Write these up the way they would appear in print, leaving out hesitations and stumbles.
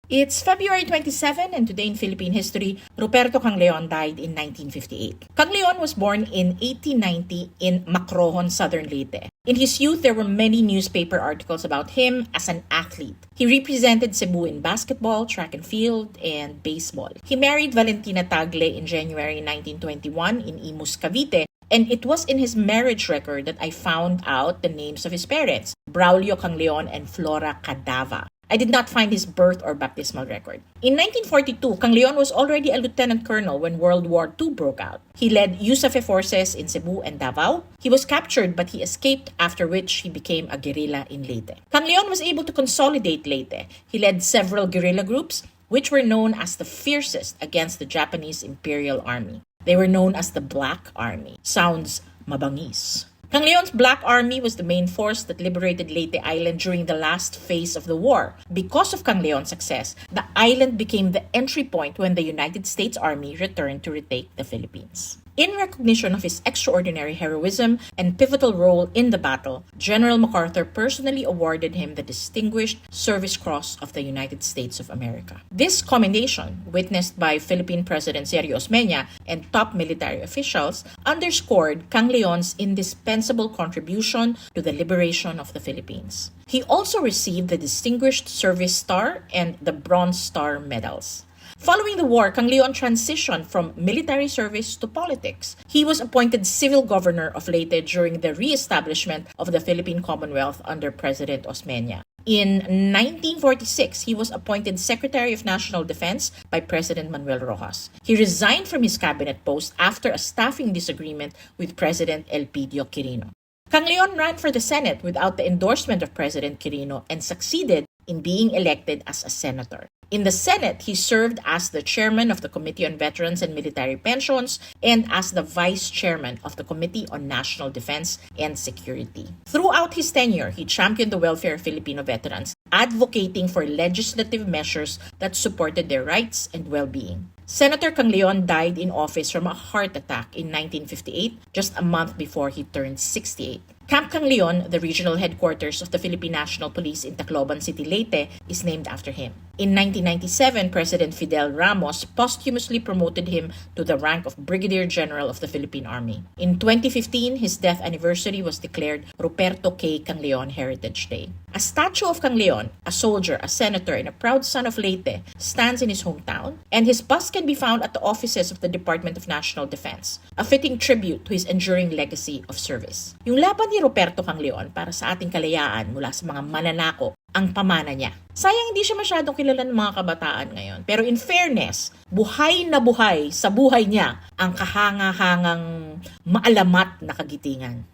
It's February 27, and today in Philippine history, Ruperto Kangleon died in 1958. Kangleon was born in 1890 in Macrohon, southern Leyte. In his youth, there were many newspaper articles about him as an athlete. He represented Cebu in basketball, track and field, and baseball. He married Valentina Tagle in January 1921 in Imus, Cavite, and it was in his marriage record that I found out the names of his parents, Braulio Kangleon and Flora Cadava. I did not find his birth or baptismal record. In 1942, Kangleon was already a lieutenant colonel when World War II broke out. He led USAFE forces in Cebu and Davao. He was captured but he escaped, after which he became a guerrilla in Leyte. Kangleon was able to consolidate Leyte. He led several guerrilla groups, which were known as the fiercest against the Japanese Imperial Army. They were known as the Black Army. Sounds mabangis. Kangleon's Black Army was the main force that liberated Leyte Island during the last phase of the war. Because of Kangleon's success, the island became the entry point when the United States Army returned to retake the Philippines. In recognition of his extraordinary heroism and pivotal role in the battle, General MacArthur personally awarded him the Distinguished Service Cross of the United States of America. This commendation, witnessed by Philippine President Sergio Osmeña and top military officials, underscored Kangleon's indispensable contribution to the liberation of the Philippines. He also received the Distinguished Service Star and the Bronze Star medals. Following the war, Kangleon transitioned from military service to politics. He was appointed civil governor of Leyte during the re-establishment of the Philippine Commonwealth under President Osmeña. In 1946, he was appointed Secretary of National Defense by President Manuel Rojas. He resigned from his cabinet post after a staffing disagreement with President Elpidio Quirino. Kangleon ran for the Senate without the endorsement of President Quirino and succeeded in being elected as a senator. In the Senate, he served as the chairman of the Committee on Veterans and Military Pensions and as the vice chairman of the Committee on National Defense and Security. Throughout his tenure, he championed the welfare of Filipino veterans, advocating for legislative measures that supported their rights and well-being. Senator Kangleon died in office from a heart attack in 1958, just a month before he turned 68. Camp Kangleon, the regional headquarters of the Philippine National Police in Tacloban City, Leyte, is named after him. In 1997, President Fidel Ramos posthumously promoted him to the rank of Brigadier General of the Philippine Army. In 2015, his death anniversary was declared Ruperto Kangleon Heritage Day. A statue of Kangleon, a soldier, a senator, and a proud son of Leyte, stands in his hometown, and his bust can be found at the offices of the Department of National Defense, a fitting tribute to his enduring legacy of service. Yung laban ni Ruperto Kangleon para sa ating kalayaan mula sa mga mananako ang pamana niya. Sayang hindi siya masyadong kilala ng mga kabataan ngayon. Pero in fairness, buhay na buhay sa buhay niya ang kahanga-hangang maalamat na kagitingan.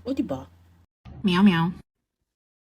O diba? Meow meow.